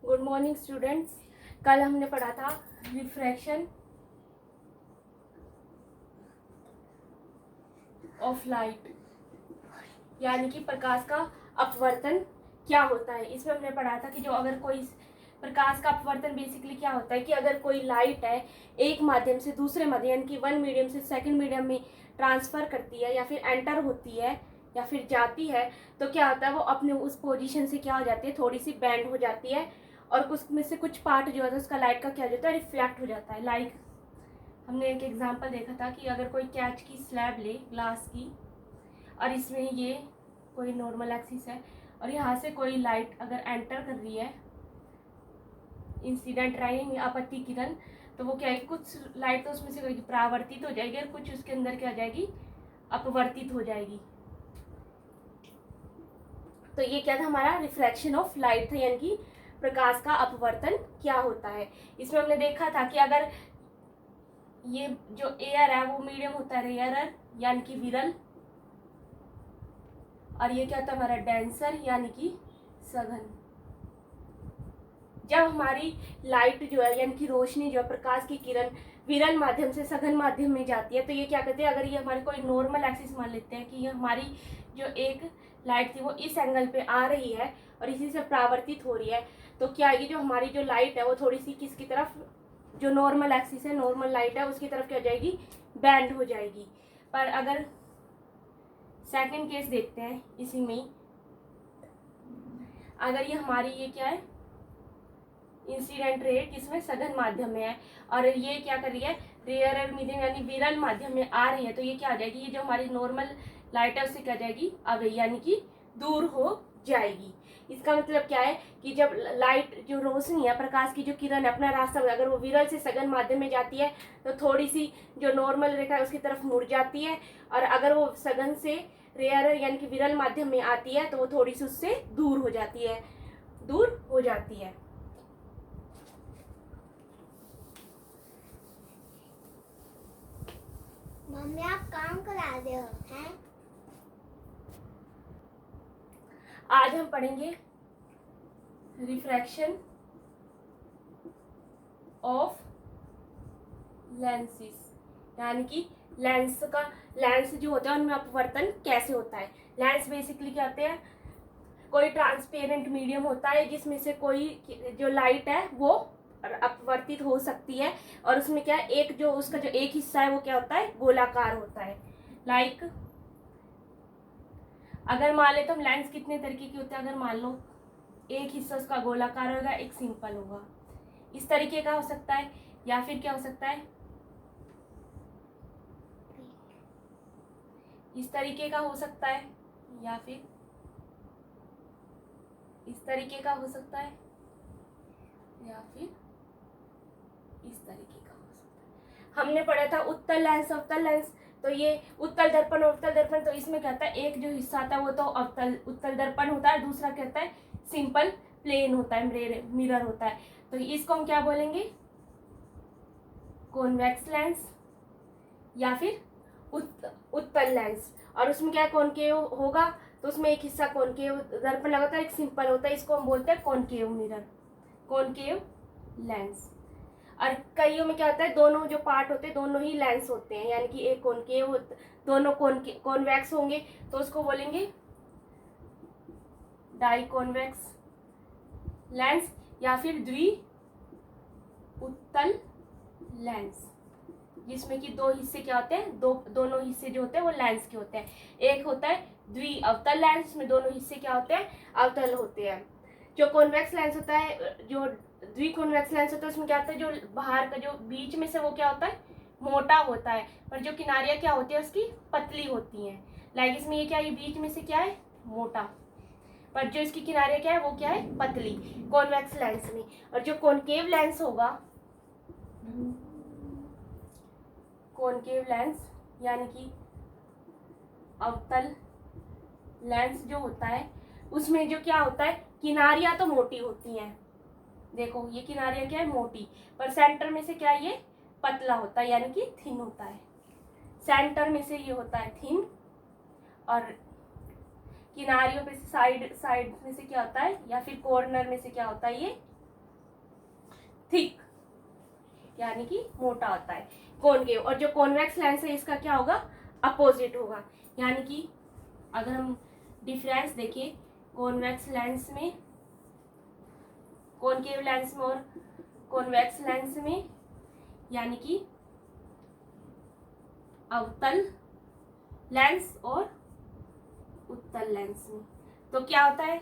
Good morning students. कल हमने पढ़ा था रिफ्रैक्शन ऑफ लाइट, यानी कि प्रकाश का अपवर्तन क्या होता है। इसमें हमने पढ़ा था कि जो अगर कोई प्रकाश का अपवर्तन बेसिकली क्या होता है कि अगर कोई लाइट है एक माध्यम से दूसरे माध्यम यानी कि वन मीडियम से सेकंड मीडियम में ट्रांसफर करती है या फिर एंटर होती है या फिर जाती है, तो क्या होता है वो अपने उस पोजीशन से क्या हो जाती है, थोड़ी सी बेंड हो जाती है और उसमें से कुछ पार्ट जो है उसका लाइट का क्या हो जाता है, रिफ्लेक्ट हो जाता है। लाइक हमने एक एग्जांपल देखा था कि अगर कोई कैच की स्लैब ले ग्लास की और इसमें ये कोई नॉर्मल एक्सिस है और यहाँ से कोई लाइट अगर एंटर कर रही है, इंसिडेंट लाइट या आपत्ति किरण, तो वो क्या है, कुछ लाइट तो उसमें से परावर्तित हो जाएगी और कुछ उसके अंदर क्या हो जाएगी, अपवर्तित हो जाएगी। तो ये क्या था, हमारा रिफ्लेक्शन ऑफ लाइट था, यानी कि प्रकाश का अपवर्तन क्या होता है। इसमें हमने देखा था कि अगर ये जो एयर है वो मीडियम होता है रेयर यानी कि विरल, और ये क्या होता है हमारा डेंसर यानी कि सघन। जब हमारी लाइट जो है यानी कि रोशनी जो है, प्रकाश की किरण विरल माध्यम से सघन माध्यम में जाती है, तो ये क्या कहते हैं, अगर ये हमारी कोई नॉर्मल एक्सिस मान लेते हैं कि ये हमारी जो एक लाइट थी वो इस एंगल पे आ रही है और इसी से परावर्तित हो रही है, तो क्या आएगी, जो हमारी जो लाइट है वो थोड़ी सी किसकी तरफ, जो नॉर्मल एक्सिस है, नॉर्मल लाइट है उसकी तरफ क्या हो जाएगी, बैंड हो जाएगी। पर अगर सेकंड केस देखते हैं इसी में, अगर ये हमारी ये क्या है, इंसिडेंट रे किसमें, सघन माध्यम में है, और ये क्या कर रही है, रेयर मीडियम यानी विरल माध्यम में आ रही है, तो ये क्या आ जाएगी, ये जो हमारी नॉर्मल लाइट है उससे क्या जाएगी, अवे यानी कि दूर हो जाएगी। इसका मतलब क्या है कि जब लाइट जो रोशनी है, प्रकाश की जो किरण है, अपना रास्ता अगर वो विरल से सघन माध्यम में जाती है तो थोड़ी सी जो नॉर्मल रेखा है उसकी तरफ मुड़ जाती है, और अगर वो सघन से रेयर यानी कि विरल माध्यम में आती है तो वो थोड़ी सी उससे दूर हो जाती है, दूर हो जाती है। मम्मी आप काम करा रहे हो हैं? आज हम पढ़ेंगे रिफ्रैक्शन ऑफ लेंसेस, यानी कि लेंस जो होते हैं उनमें अपवर्तन कैसे होता है। लेंस बेसिकली क्या होते हैं, कोई ट्रांसपेरेंट मीडियम होता है जिसमें से कोई जो लाइट है वो अपवर्तित हो सकती है, और उसमें क्या है, एक जो उसका जो एक हिस्सा है वो क्या होता है, गोलाकार होता है। लाइक अगर मान ले तो हम लेंस कितने तरीके के होते हैं, अगर मान लो एक हिस्सा उसका गोलाकार होगा, एक सिंपल होगा, इस तरीके का हो सकता है, या फिर क्या हो सकता है, इस तरीके का हो सकता है, या फिर इस तरीके का हो सकता है, या फिर इस तरीके का हो सकता है। हमने पढ़ा था उत्तल लेंस अवतल लेंस, तो ये उत्तल दर्पण और अवतल दर्पण, तो इसमें क्या होता है, एक जो हिस्सा आता है वो तो उत्तल दर्पण होता है, दूसरा क्या होता है, सिंपल प्लेन होता है, मिरर होता है। तो इसको हम क्या बोलेंगे, कॉन्वेक्स लेंस या फिर उत्तल लेंस। और उसमें क्या कॉनकेव होगा, तो उसमें एक हिस्सा कॉनकेव दर्पण लगा होता है, एक सिंपल होता है, इसको हम बोलते हैं कॉनकेव मिरर, कॉनकेव लेंस। और कईयों में क्या होता है, दोनों जो पार्ट होते हैं दोनों ही लेंस होते हैं, यानी कि एक कॉनकेव दोनों कॉन्वेक्स होंगे तो उसको बोलेंगे डाई कॉन्वेक्स लेंस या फिर द्वि उत्तल लेंस, जिसमें कि दो हिस्से क्या होते हैं, दोनों हिस्से जो होते हैं वो लेंस के होते हैं। एक होता है द्वि अवतल लेंस, जिसमें दोनों हिस्से क्या होते हैं, अवतल होते हैं। जो कॉन्वेक्स लेंस होता है, जो द्विकॉन्वेक्स लेंस होता है, उसमें क्या होता है, जो बाहर का जो बीच में से वो क्या होता है, मोटा होता है, पर जो किनारियां क्या होती है उसकी पतली होती हैं। लाइक इसमें ये क्या है, ये बीच में से क्या है, मोटा, पर जो इसकी किनारियां क्या है वो क्या है, पतली, कॉन्वेक्स लेंस में। और जो कॉनकेव लेंस होगा, कॉनकेव लेंस यानी कि अवतल लेंस जो होता है उसमें जो क्या होता है, किनारियां तो मोटी होती हैं, देखो ये किनारियां क्या है, मोटी, पर सेंटर में से क्या है, ये पतला होता है यानी कि थिन होता है। सेंटर में से ये होता है थिन, और किनारियों पे से साइड में से क्या होता है, या फिर कॉर्नर में से क्या होता है, ये थिक, यानी कि मोटा होता है कॉनकेव। और जो कॉन्वेक्स लेंस है इसका क्या होगा, अपोजिट होगा। यानी कि अगर हम डिफरेंस देखें कॉन्वेक्स लेंस में, कॉनकेव लेंस में और कॉन्वेक्स लेंस में, यानी कि अवतल लेंस और उत्तल लेंस में, तो क्या होता है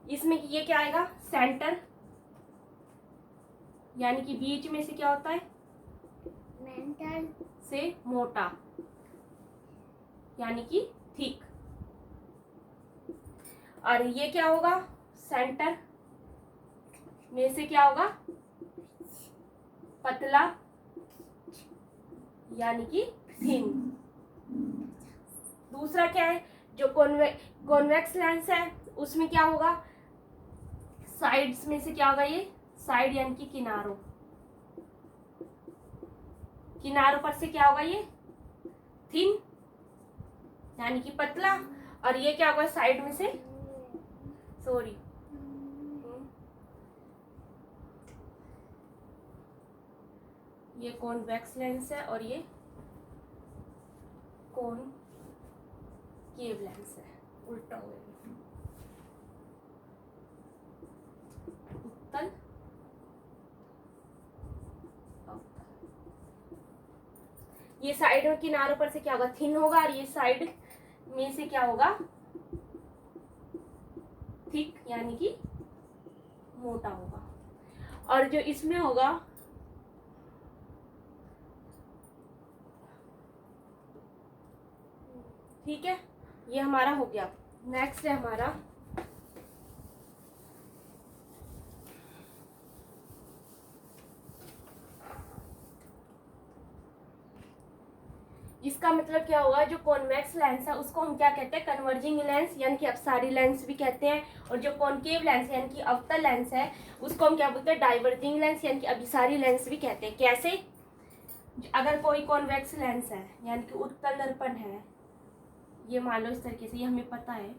इसमें कि ये क्या आएगा, सेंटर, यानी कि बीच में से क्या होता है, मेंटल से मोटा, यानी कि थिक। और ये क्या होगा, सेंटर में से क्या होगा, पतला, यानी कि थिन। दूसरा क्या है, जो कॉन्वेक्स लेंस है उसमें क्या होगा, साइड्स में से क्या होगा, ये साइड यानी कि किनारों, किनारों पर से क्या होगा, ये थिन यानी कि पतला। और ये क्या होगा, साइड में से, सॉरी, ये कॉन्वेक्स लेंस है और ये कॉनकेव लेंस है, उल्टा हो गया, उत्तल अवतल। ये साइड में किनारों पर से क्या होगा, थिन होगा, और ये साइड में से क्या होगा, थिक, यानी कि मोटा होगा। और जो इसमें होगा, ठीक है, ये हमारा हो गया। नेक्स्ट है हमारा इसका मतलब क्या होगा, जो कॉन्वेक्स लेंस है उसको हम क्या कहते हैं, कन्वर्जिंग लेंस यानी कि अपसारी लेंस भी कहते हैं। और जो कॉनकेव लेंस यानी कि अवतल लेंस है उसको हम क्या बोलते हैं, डाइवर्जिंग लेंस यानी कि अभिसारी लेंस भी कहते हैं। कैसे, अगर कोई कॉन्वेक्स लेंस है यानी कि उत्तल दर्पण है, ये मान लो इस तरीके से, ये हमें पता है,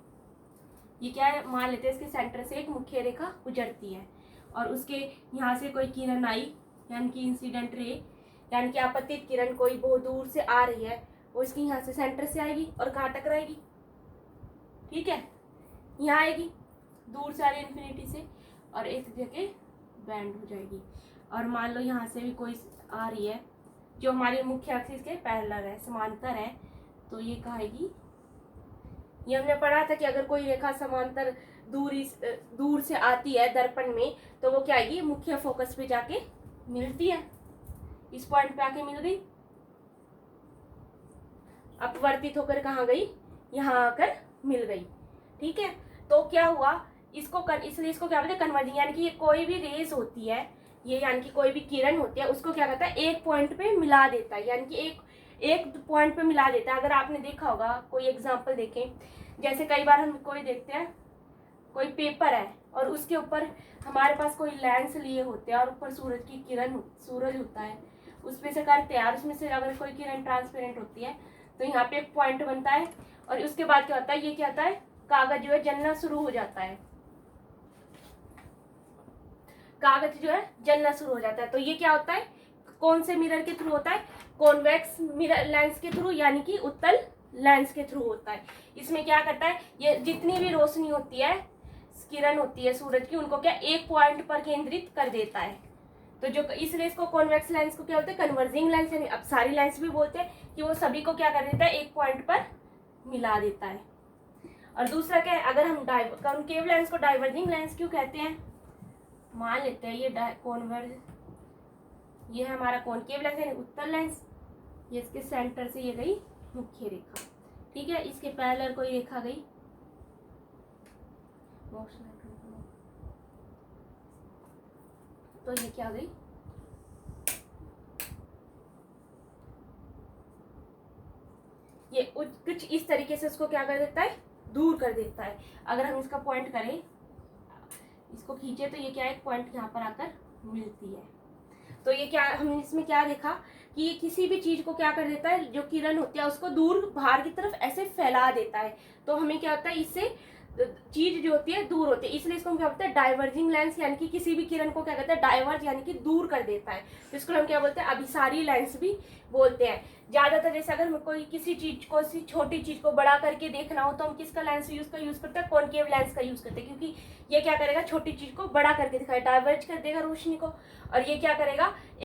ये क्या है, मान लेते हैं इसके सेंटर से एक मुख्य रेखा गुजरती है और उसके यहाँ से कोई किरण आई यानी कि इंसिडेंट रे, यानी कि आपतित किरण कोई बहुत दूर से आ रही है, वो इसकी यहाँ से सेंटर से आएगी और कहाँ टकराएगी, ठीक है, यहाँ आएगी, दूर से आ रही इन्फिनिटी से, और एक जगह बैंड हो जाएगी। और मान लो यहाँ से भी कोई आ रही है जो हमारी मुख्य एक्सिस के पैरेलल है, समांतर है, तो ये कहाँ आएगी, ये हमने पढ़ा था कि अगर कोई रेखा समांतर दूर से आती है दर्पण में तो वो क्या आएगी, मुख्य फोकस पे जाके मिलती है, इस पॉइंट पे आके मिल गई, अपवर्तित होकर कहाँ गई, यहाँ आकर मिल गई, ठीक है। तो क्या हुआ, इसलिए इसको क्या बोलते हैं, कन्वर्जिंग, यानी कि ये कोई भी रेज होती है, ये यानी कि कोई भी किरण होती है उसको क्या कहता है, एक पॉइंट पे मिला देता है, यानी कि एक पॉइंट पे मिला देता है। अगर आपने देखा होगा, कोई एग्जांपल देखें, जैसे कई बार हम कोई देखते हैं, कोई पेपर है और उसके ऊपर हमारे पास कोई लेंस लिए होते हैं और ऊपर सूरज की किरण, सूरज होता है, उसमें से करते हैं, और उसमें से अगर कोई किरण ट्रांसपेरेंट होती है तो यहाँ पे एक पॉइंट बनता है, और उसके बाद क्या होता है, ये क्या होता है, कागज जो है जलना शुरू हो जाता है, कागज जो है जलना शुरू हो जाता है। तो ये क्या होता है, कौन से मिरर के थ्रू होता है, कॉन्वेक्स मिरर लेंस के थ्रू, यानी कि उत्तल लेंस के थ्रू होता है। इसमें क्या करता है, ये जितनी भी रोशनी होती है, किरण होती है सूरज की, उनको क्या एक पॉइंट पर केंद्रित कर देता है। तो जो इसलिए इसको कॉन्वेक्स लेंस को क्या बोलते हैं, कन्वर्जिंग लेंस यानी अपसारी लेंस भी बोलते हैं, कि वो सभी को क्या कर देता है, एक पॉइंट पर मिला देता है। और दूसरा क्या है, अगर हम कॉनकेव लेंस को डाइवर्जिंग लेंस क्यों कहते हैं, मान लेते हैं ये है हमारा कॉनकेव लेंस यानी उत्तल लेंस, ये इसके सेंटर से ये गई मुख्य रेखा, ठीक है, इसके पैरेलल कोई रेखा गई, तो ये क्या गई, ये कुछ इस तरीके से उसको क्या कर देता है, दूर कर देता है। अगर हम इसका पॉइंट करें, इसको खींचे तो ये क्या है, एक पॉइंट यहाँ पर आकर मिलती है। तो ये क्या, हमने इसमें क्या देखा कि ये किसी भी चीज को क्या कर देता है, जो किरण होती है उसको दूर बाहर की तरफ ऐसे फैला देता है। तो हमें क्या होता है, इससे चीज जो होती है दूर होती है, इसलिए इसको हम क्या बोलते हैं, डाइवर्जिंग लेंस, यानी कि किसी भी किरण को क्या कहते हैं, डाइवर्ज यानी कि दूर कर देता है, तो इसको हम क्या बोलते हैं, अभिसारी लेंस भी बोलते हैं। ज्यादातर जैसे अगर हमें कोई किसी चीज को, छोटी चीज को बड़ा करके देखना हो तो हम किसका लेंस यूज करते हैं, कॉनकेव लेंस का यूज करते हैं, क्योंकि ये क्या करेगा, छोटी चीज को बड़ा करके दिखाएगा, डाइवर्ज कर देगा रोशनी को, और ये क्या करेगा,